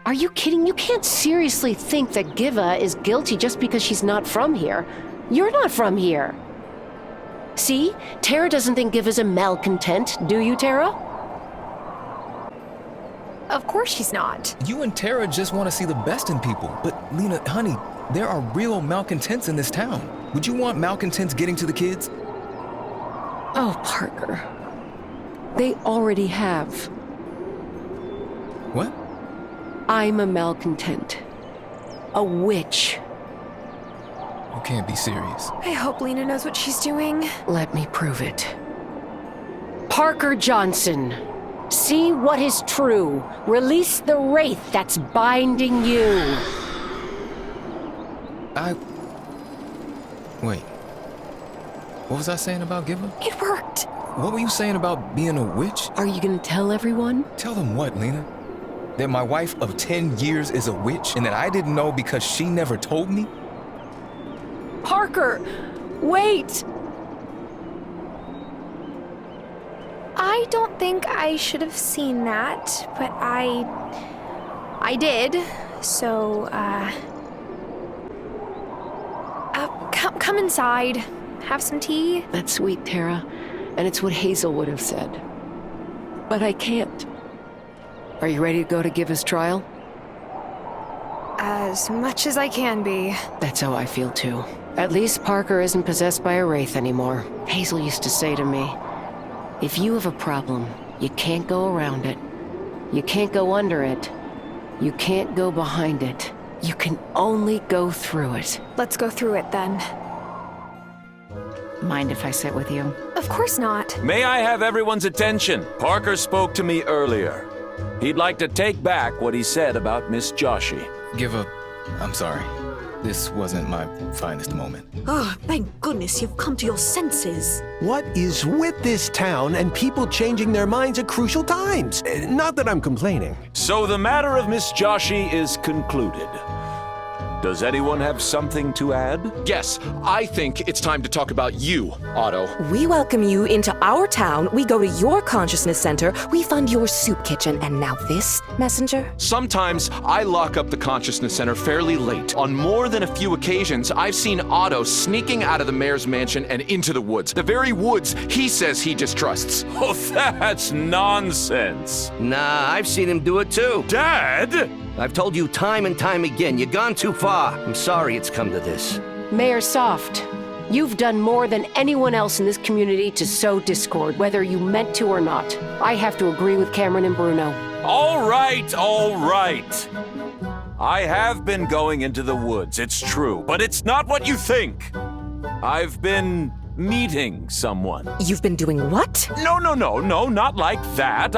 Are you kidding? You can't seriously think that Giva is guilty just because she's not from here. You're not from here. See? Tara doesn't think Giva's a malcontent, do you, Tara? Of course she's not. You and Tara just want to see the best in people. But Lena, honey, there are real malcontents in this town. Would you want malcontents getting to the kids? Oh, Parker. They already have. What? I'm a malcontent. A witch. You can't be serious. I hope Lena knows what she's doing. Let me prove it. Parker Johnson, see what is true. Release the wraith that's binding you. Wait. What was I saying about Giva? It worked. What were you saying about being a witch? Are you gonna tell everyone? Tell them what, Lena? That my wife of 10 years is a witch and that I didn't know because she never told me? Parker, wait! I don't think I should have seen that, but I did. So, come inside. Have some tea. That's sweet, Tara, and it's what Hazel would have said. But I can't. Are you ready to go to Giva's trial? As much as I can be. That's how I feel too. At least Parker isn't possessed by a wraith anymore. Hazel used to say to me, if you have a problem, you can't go around it. You can't go under it. You can't go behind it. You can only go through it. Let's go through it then. Mind if I sit with you? Of course not. May I have everyone's attention? Parker spoke to me earlier. He'd like to take back what he said about Miss Joshi. I'm sorry. This wasn't my finest moment. Oh, thank goodness you've come to your senses. What is with this town and people changing their minds at crucial times? Not that I'm complaining. So the matter of Miss Joshi is concluded. Does anyone have something to add? Yes, I think it's time to talk about you, Otto. We welcome you into our town, we go to your consciousness center, we fund your soup kitchen, and now this, messenger? Sometimes I lock up the Consciousness Center fairly late. On more than a few occasions, I've seen Otto sneaking out of the mayor's mansion and into the woods. The very woods he says he distrusts. Oh, that's nonsense. Nah, I've seen him do it too. Dad? I've told you time and time again, you've gone too far. I'm sorry it's come to this. Mayor Soft, you've done more than anyone else in this community to sow discord, whether you meant to or not. I have to agree with Cameron and Bruno. All right, all right. I have been going into the woods, it's true, but it's not what you think. I've been meeting someone. You've been doing what? No, not like that.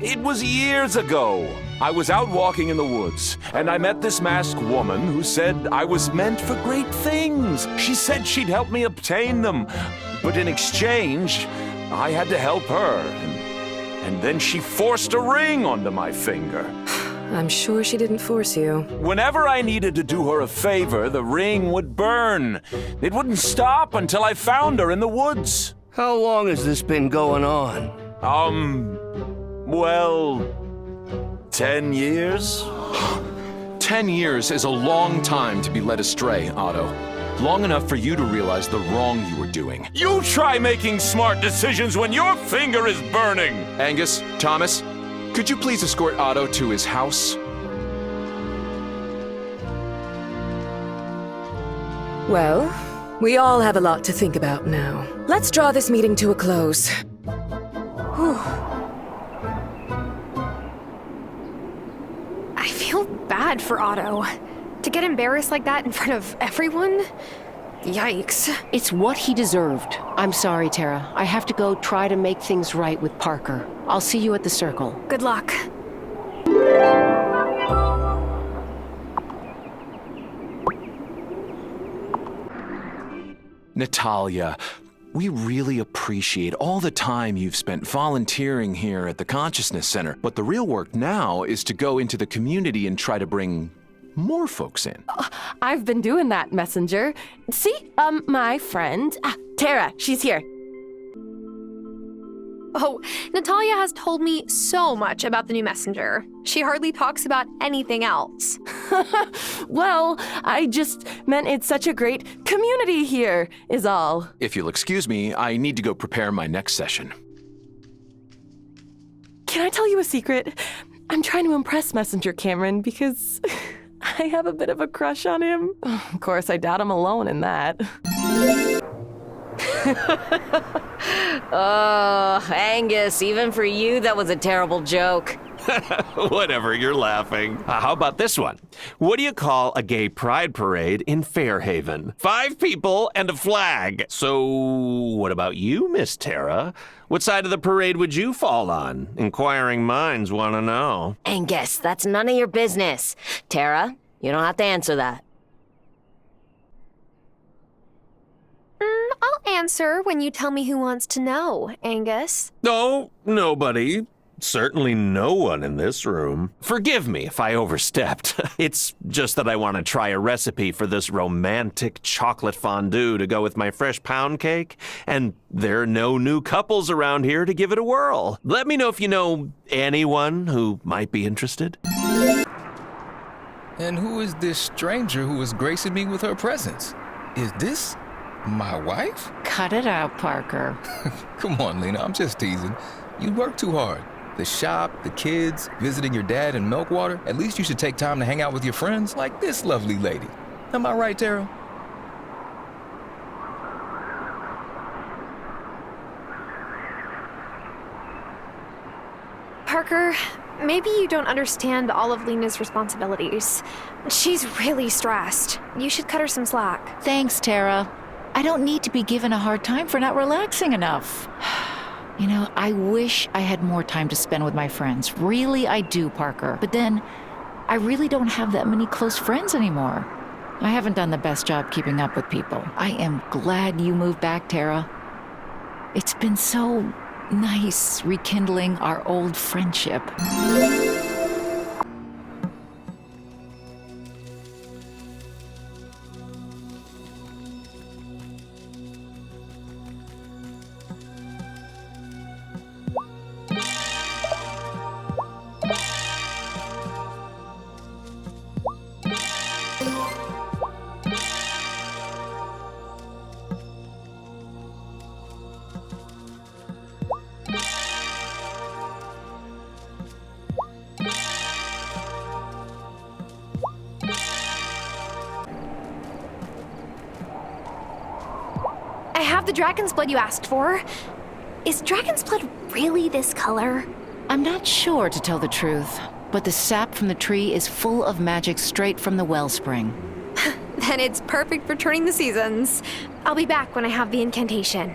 It was years ago. I was out walking in the woods, and I met this masked woman who said I was meant for great things. She said she'd help me obtain them, but in exchange, I had to help her. And then she forced a ring onto my finger. I'm sure she didn't force you. Whenever I needed to do her a favor, the ring would burn. It wouldn't stop until I found her in the woods. How long has this been going on? Well, 10 years? 10 years is a long time to be led astray, Otto. Long enough for you to realize the wrong you were doing. You try making smart decisions when your finger is burning! Angus, Thomas, could you please escort Otto to his house? Well, we all have a lot to think about now. Let's draw this meeting to a close. Whew. I feel bad for Otto. To get embarrassed like that in front of everyone? Yikes. It's what he deserved. I'm sorry, Tara. I have to go try to make things right with Parker. I'll see you at the circle. Good luck. Natalia, we really appreciate all the time you've spent volunteering here at the Consciousness Center. But the real work now is to go into the community and try to bring more folks in. I've been doing that, messenger. See, my friend, Tara, she's here. Oh, Natalia has told me so much about the new messenger. She hardly talks about anything else. Well, I just meant it's such a great community here, is all. If you'll excuse me, I need to go prepare my next session. Can I tell you a secret? I'm trying to impress Messenger Cameron because I have a bit of a crush on him. Of course, I doubt I'm alone in that. Oh, Angus, even for you, that was a terrible joke. Whatever, you're laughing. How about this one? What do you call a gay pride parade in Fairhaven? 5 people and a flag. So, what about you, Miss Tara? What side of the parade would you fall on? Inquiring minds want to know. Angus, that's none of your business. Tara, you don't have to answer that. I'll answer when you tell me who wants to know, Angus. No, nobody. Certainly no one in this room. Forgive me if I overstepped. It's just that I want to try a recipe for this romantic chocolate fondue to go with my fresh pound cake, and there are no new couples around here to give it a whirl. Let me know if you know anyone who might be interested. And who is this stranger who is gracing me with her presence? Is this my wife? Cut it out, Parker. Come on, Lena, I'm just teasing. You work too hard. The shop, the kids, visiting your dad in Milkwater. At least you should take time to hang out with your friends like this lovely lady. Am I right, Tara? Parker, maybe you don't understand all of Lena's responsibilities. She's really stressed. You should cut her some slack. Thanks, Tara. I don't need to be given a hard time for not relaxing enough. You know, I wish I had more time to spend with my friends. Really, I do, Parker. But then, I really don't have that many close friends anymore. I haven't done the best job keeping up with people. I am glad you moved back, Tara. It's been so nice rekindling our old friendship. I have the dragon's blood you asked for. Is dragon's blood really this color? I'm not sure, to tell the truth, but the sap from the tree is full of magic straight from the wellspring. Then it's perfect for turning the seasons. I'll be back when I have the incantation.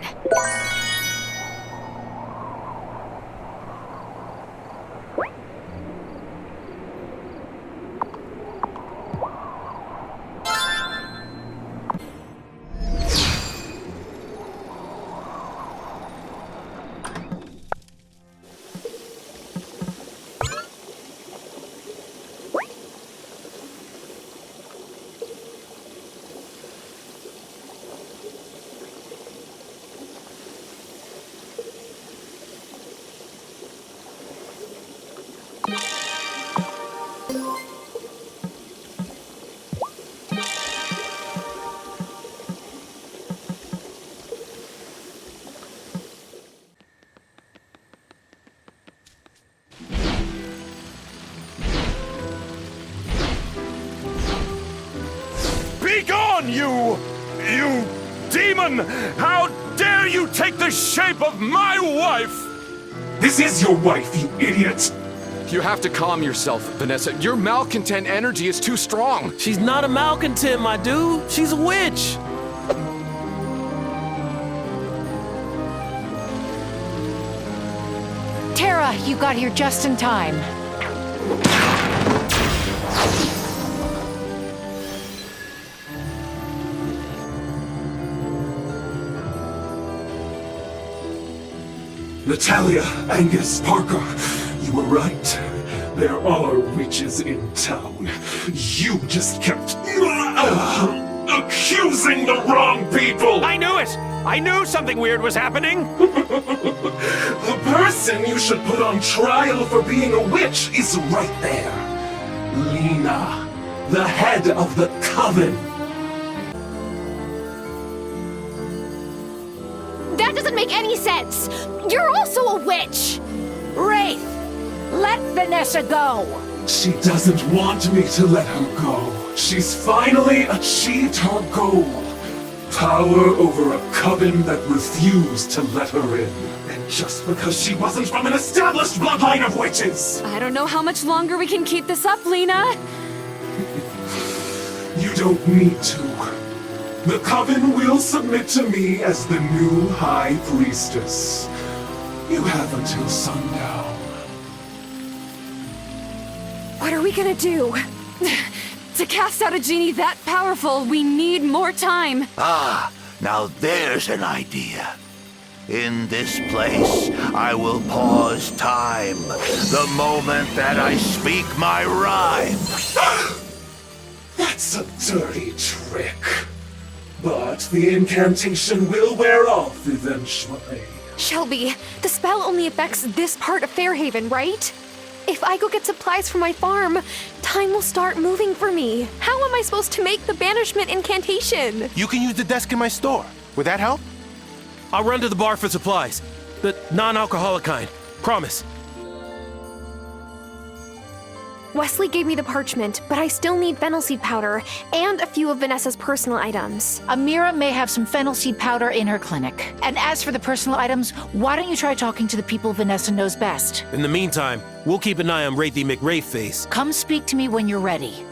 Begone, you demon! How dare you take the shape of my wife? This is your wife, you idiot! You have to calm yourself, Vanessa. Your malcontent energy is too strong. She's not a malcontent, my dude. She's a witch. Tara, you got here just in time. Natalia, Angus, Parker, you were right. There are witches in town. You just kept... accusing the wrong people! I knew it! I knew something weird was happening! The person you should put on trial for being a witch is right there. Lena, the head of the coven. That doesn't make any sense! You're also a witch! Wraith, let Vanessa go. She doesn't want me to let her go. She's finally achieved her goal. Power over a coven that refused to let her in. And just because she wasn't from an established bloodline of witches! I don't know how much longer we can keep this up, Lena. You don't need to. The coven will submit to me as the new High Priestess. You have until sundown. What are we gonna do? To cast out a genie that powerful, we need more time. Ah, now there's an idea. In this place, I will pause time. The moment that I speak my rhyme. That's a dirty trick. But the incantation will wear off eventually. Shelby, the spell only affects this part of Fairhaven, right? If I go get supplies for my farm, time will start moving for me. How am I supposed to make the banishment incantation? You can use the desk in my store. Would that help? I'll run to the bar for supplies. The non-alcoholic kind. Promise. Wesley gave me the parchment, but I still need fennel seed powder and a few of Vanessa's personal items. Amira may have some fennel seed powder in her clinic. And as for the personal items, why don't you try talking to the people Vanessa knows best? In the meantime, we'll keep an eye on Wraithy McWraithface. Come speak to me when you're ready.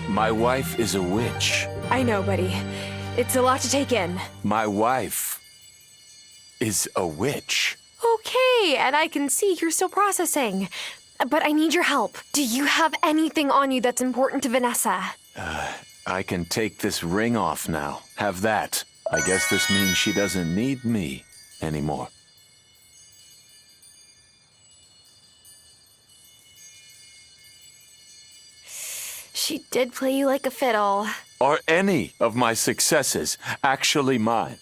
My wife is a witch. I know, buddy. It's a lot to take in. My wife is a witch. Okay, and I can see you're still processing. But I need your help. Do you have anything on you that's important to Vanessa? I can take this ring off now. Have that. I guess this means she doesn't need me anymore. She did play you like a fiddle. Are any of my successes actually mine?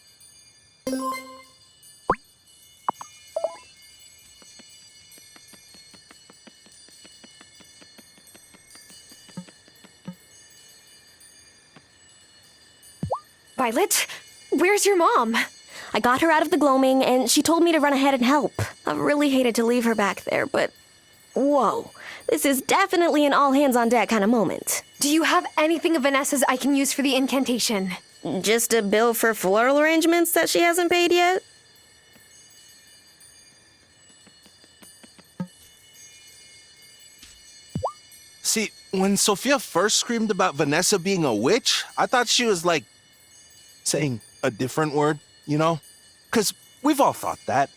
Violet, where's your mom? I got her out of the gloaming, and she told me to run ahead and help. I really hated to leave her back there, but... Whoa, this is definitely an all-hands-on-deck kind of moment. Do you have anything of Vanessa's I can use for the incantation? Just a bill for floral arrangements that she hasn't paid yet? See, when Sophia first screamed about Vanessa being a witch, I thought she was like saying a different word, you know? 'Cause we've all thought that.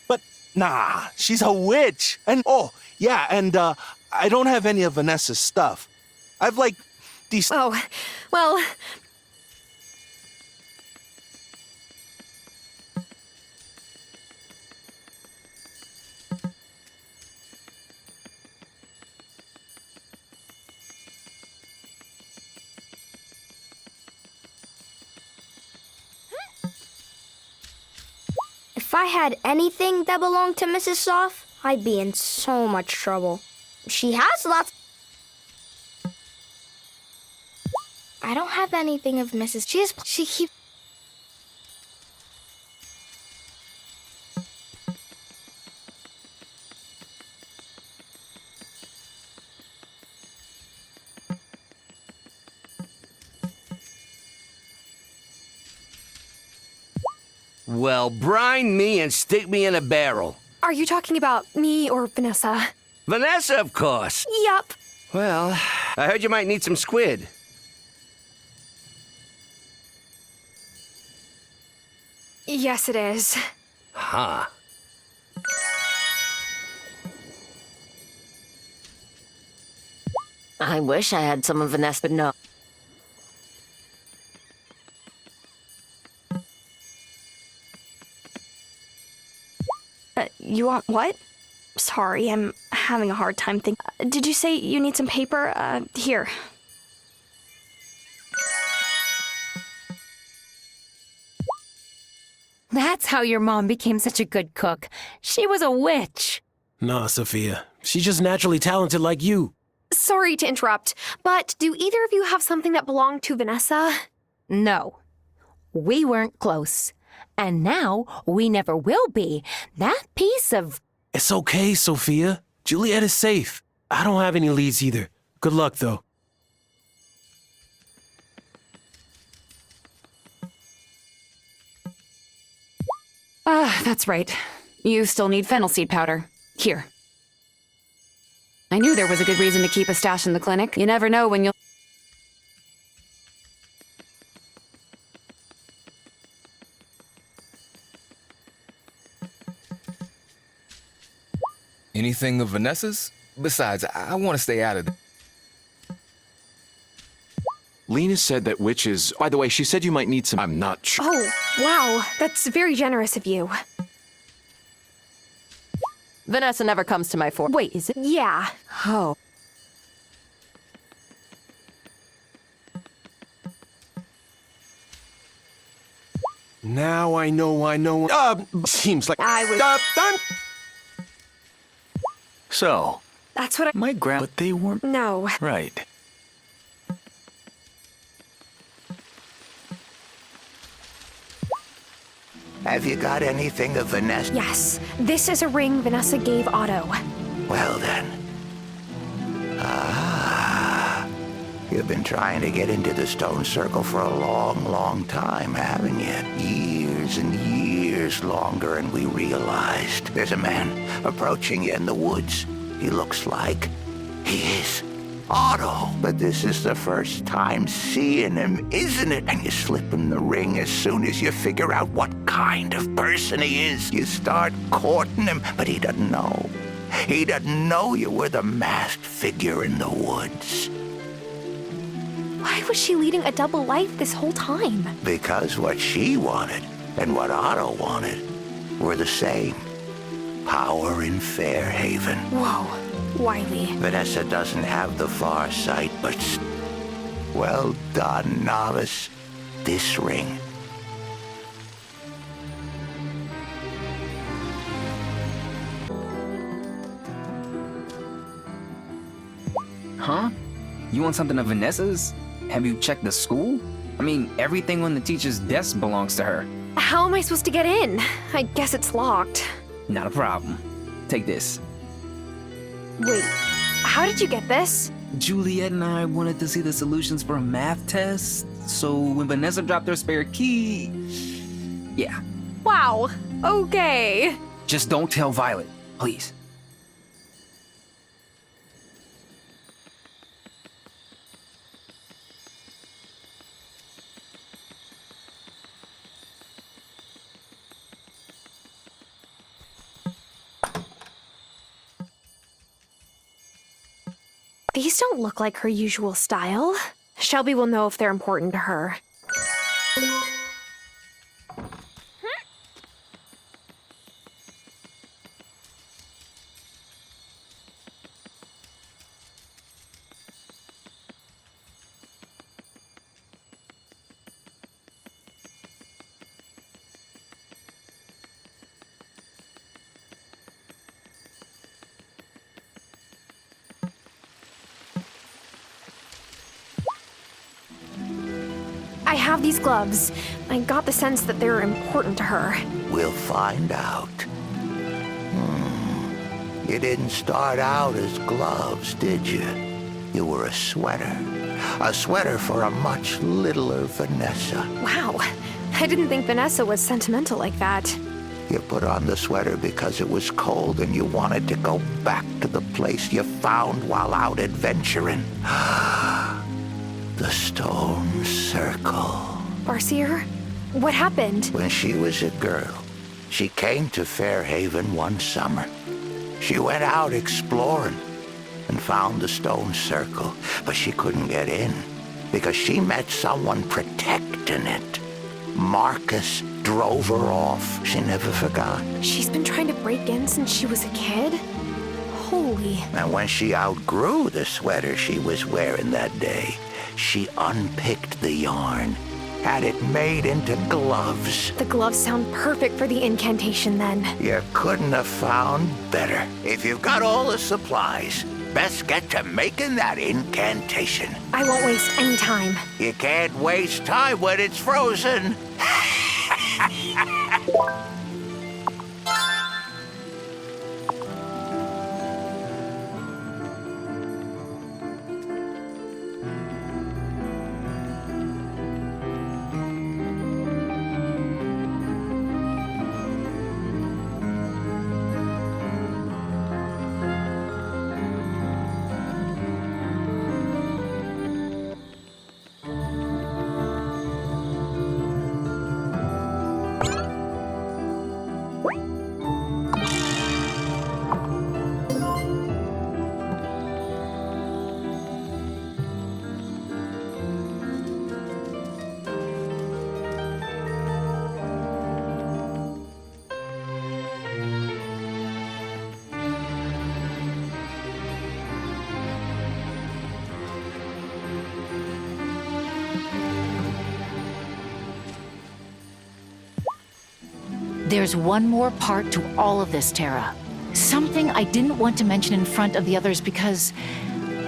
But nah, she's a witch. And oh, yeah, and I don't have any of Vanessa's stuff. I've like these. Oh, well. If I had anything that belonged to Mrs. Soft, I'd be in so much trouble. She has lots. I don't have anything of Mrs. She keeps. Well, brine me and stick me in a barrel. Are you talking about me or Vanessa? Vanessa, of course. Yup. Well, I heard you might need some squid. Yes, it is. Huh. I wish I had some of Vanessa, but no. You want what? Sorry, I'm having a hard time thinking. Did you say you need some paper? Here. That's how your mom became such a good cook. She was a witch. Nah, Sophia. She's just naturally talented like you. Sorry to interrupt, but do either of you have something that belonged to Vanessa? No. We weren't close. And now we never will be. That piece of... It's okay, Sophia. Juliet is safe. I don't have any leads either. Good luck, though. That's right. You still need fennel seed powder. Here. I knew there was a good reason to keep a stash in the clinic. You never know when you'll... Anything of Vanessa's? Besides, I want to stay out of it. Lena said that witches... By the way, she said you might need some... I'm not sure. Oh, wow. That's very generous of you. Vanessa never comes to my fort. Wait, is it? Yeah. Oh. Now I know. Seems like I was... So, That's what I... my grand... But they weren't... No. Right. Have you got anything of Vanessa? Yes. This is a ring Vanessa gave Otto. Well then. You've been trying to get into the stone circle for a long, long time, haven't you? Years and years longer, and we realized there's a man approaching you in the woods. He looks like he is Otto. But this is the first time seeing him, isn't it? And you slip him the ring as soon as you figure out what kind of person he is. You start courting him, but he doesn't know. He doesn't know you were the masked figure in the woods. Why was she leading a double life this whole time? Because what she wanted and what Otto wanted were the same. Power in Fairhaven. Whoa, Wylde. Vanessa doesn't have the far sight, but well done, novice. This ring. Huh? You want something of Vanessa's? Have you checked the school? I mean, everything on the teacher's desk belongs to her. How am I supposed to get in? I guess it's locked. Not a problem. Take this. Wait, how did you get this? Juliet and I wanted to see the solutions for a math test, so when Vanessa dropped her spare key... Yeah. Wow, okay. Just don't tell Violet, please. These don't look like her usual style. Shelby will know if they're important to her. I have these gloves. I got the sense that they're important to her. We'll find out. You didn't start out as gloves, did you? You were a sweater. A sweater for a much littler Vanessa. Wow, I didn't think Vanessa was sentimental like that. You put on the sweater because it was cold and you wanted to go back to the place you found while out adventuring. The stone circle. Barseer, what happened? When she was a girl, she came to Fairhaven one summer. She went out exploring and found the stone circle, but she couldn't get in because she met someone protecting it. Marcus drove her off. She never forgot. She's been trying to break in since she was a kid? Holy. And when she outgrew the sweater she was wearing that day, she unpicked the yarn, had it made into gloves. The gloves sound perfect for the incantation then. You couldn't have found better. If you've got all the supplies, best get to making that incantation. I won't waste any time. You can't waste time when it's frozen. There's one more part to all of this, Tara. Something I didn't want to mention in front of the others because,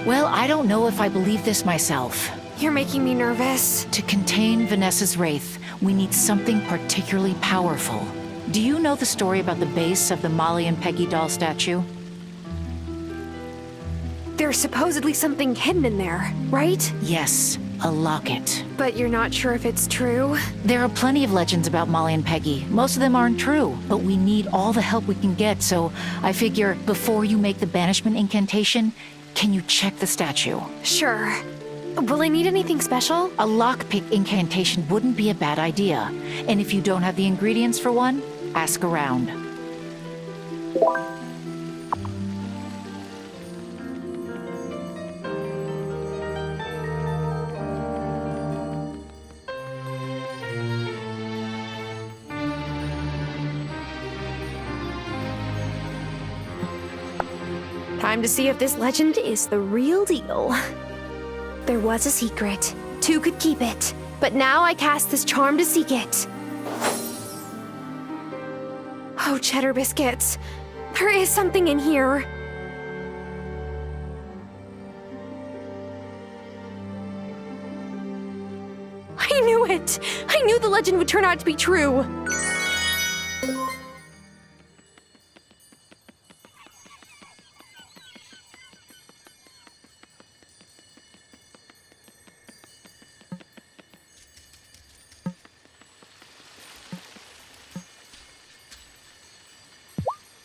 well, I don't know if I believe this myself. You're making me nervous. To contain Vanessa's wraith, we need something particularly powerful. Do you know the story about the base of the Molly and Peggy doll statue? There's supposedly something hidden in there, right? Yes, a locket. But you're not sure if it's true? There are plenty of legends about Molly and Peggy. Most of them aren't true, but we need all the help we can get, so I figure before you make the banishment incantation, can you check the statue? Sure. Will I need anything special? A lockpick incantation wouldn't be a bad idea. And if you don't have the ingredients for one, ask around. Time to see if this legend is the real deal. There was a secret. Two could keep it. But now I cast this charm to seek it. Oh, cheddar biscuits. There is something in here. I knew it! I knew the legend would turn out to be true.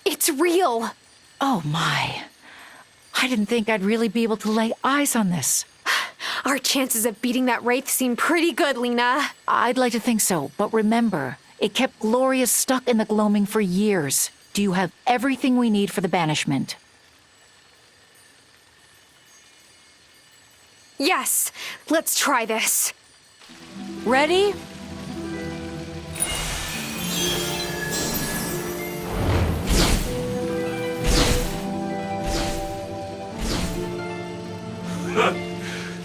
It's real! Oh my. I didn't think I'd really be able to lay eyes on this. Our chances of beating that wraith seem pretty good, Lena. I'd like to think so, but remember, it kept Gloria stuck in the gloaming for years. Do you have everything we need for the banishment? Yes! Let's try this. Ready?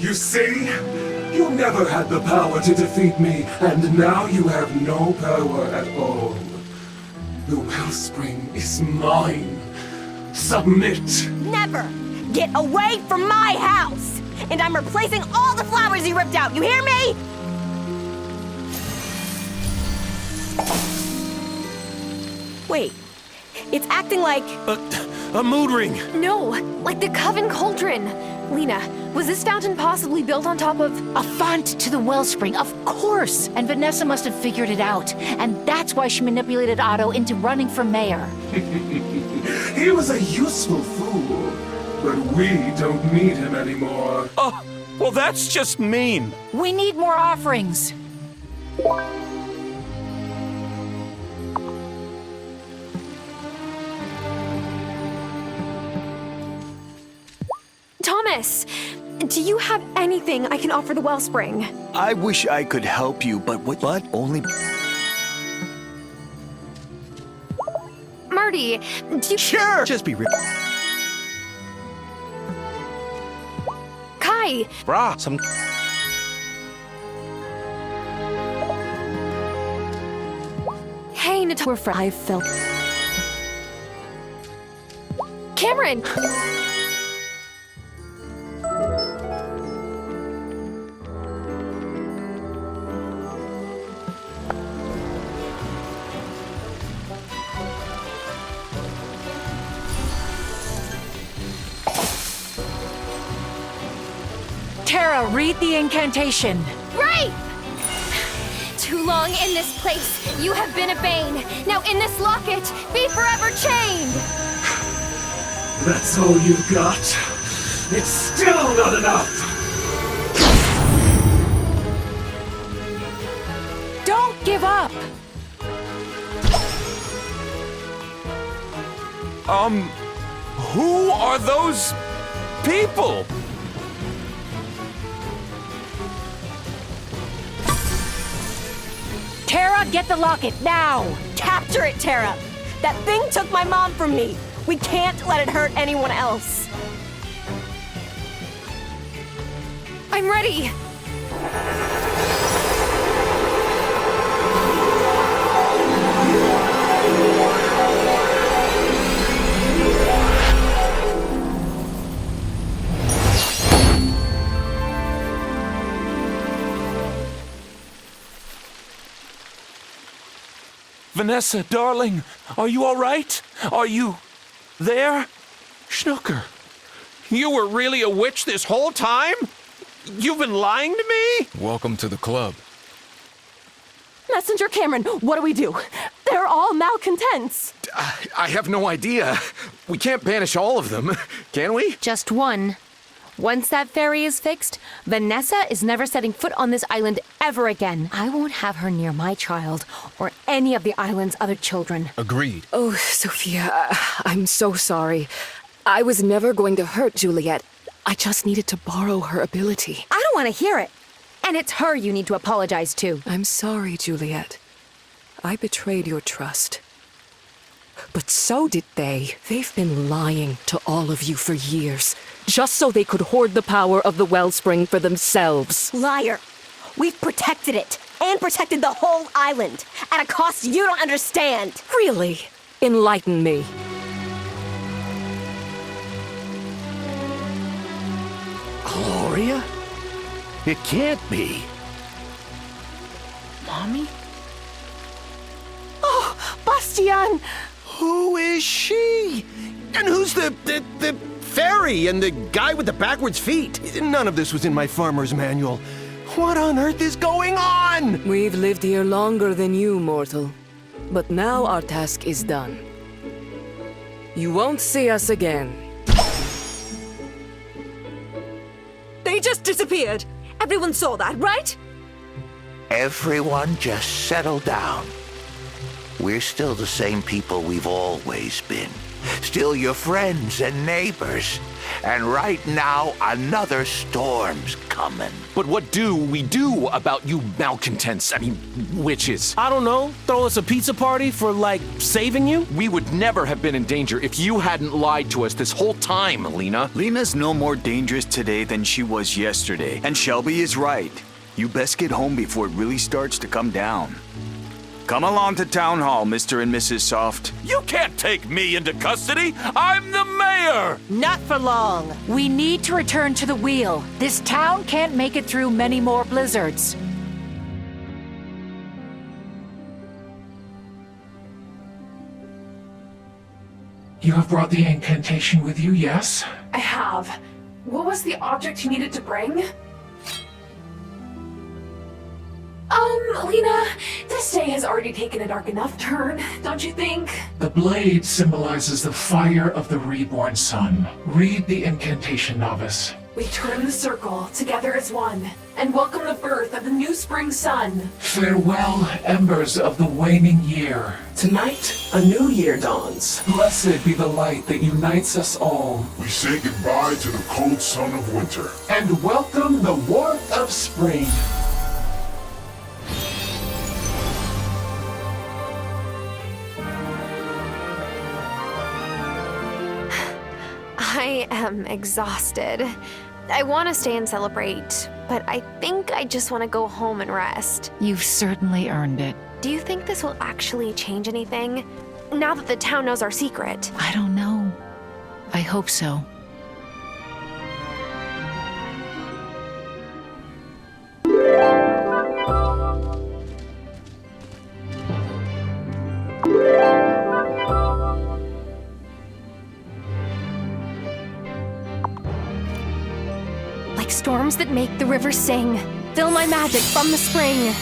You see? You never had the power to defeat me, and now you have no power at all. The wellspring is mine. Submit! Never! Get away from my house! And I'm replacing all the flowers you ripped out, you hear me? Wait, it's acting like... A mood ring! No, like the coven cauldron. Lena, was this fountain possibly built on top of... A font to the wellspring, of course! And Vanessa must have figured it out. And that's why she manipulated Otto into running for mayor. He was a useful fool, but we don't need him anymore. Oh, well, that's just mean. We need more offerings. Thomas, do you have anything I can offer the wellspring? I wish I could help you, but only... Marty, do you... Sure! Just be real. Kai! Brah, some... Hey, We're I felt... Cameron! Tara, read the incantation. Right! Too long in this place, you have been a bane. Now in this locket, be forever chained! That's all you've got? It's still not enough! Don't give up! Who are those people? Tara, get the locket now! Capture it, Tara! That thing took my mom from me! We can't let it hurt anyone else! I'm ready! Vanessa, darling, are you all right? Are you there? Schnooker, you were really a witch this whole time? You've been lying to me? Welcome to the club. Messenger Cameron, what do? They're all malcontents. I have no idea. We can't banish all of them, can we? Just one. Once that ferry is fixed, Vanessa is never setting foot on this island ever again. I won't have her near my child or any of the island's other children. Agreed. Oh, Sophia, I'm so sorry. I was never going to hurt Juliet. I just needed to borrow her ability. I don't want to hear it. And it's her you need to apologize to. I'm sorry, Juliet. I betrayed your trust. But so did they. They've been lying to all of you for years, just so they could hoard the power of the wellspring for themselves. Liar! We've protected it, and protected the whole island, at a cost you don't understand! Really? Enlighten me. Gloria? It can't be. Mommy? Oh, Bastian! Who is she? And who's the fairy and the guy with the backwards feet? None of this was in my farmer's manual. What on earth is going on? We've lived here longer than you, mortal. But now our task is done. You won't see us again. They just disappeared! Everyone saw that, right? Everyone just settle down. We're still the same people we've always been. Still your friends and neighbors. And right now, another storm's coming. But what do we do about you malcontents? I mean, witches. I don't know. Throw us a pizza party for, like, saving you? We would never have been in danger if you hadn't lied to us this whole time, Lena. Lena's no more dangerous today than she was yesterday. And Shelby is right. You best get home before it really starts to come down. Come along to Town Hall, Mr. and Mrs. Soft. You can't take me into custody. I'm the mayor. Not for long. We need to return to the wheel. This town can't make it through many more blizzards. You have brought the incantation with you, yes? I have. What was the object you needed to bring? Lena, this day has already taken a dark enough turn, don't you think? The blade symbolizes the fire of the reborn sun. Read the incantation, novice. We turn the circle, together as one, and welcome the birth of the new spring sun. Farewell, embers of the waning year. Tonight, a new year dawns. Blessed be the light that unites us all. We say goodbye to the cold sun of winter. And welcome the warmth of spring. I am exhausted. I want to stay and celebrate, but I think I just want to go home and rest. You've certainly earned it. Do you think this will actually change anything? Now that the town knows our secret. I don't know. I hope so. Like storms that make the river sing, fill my magic from the spring.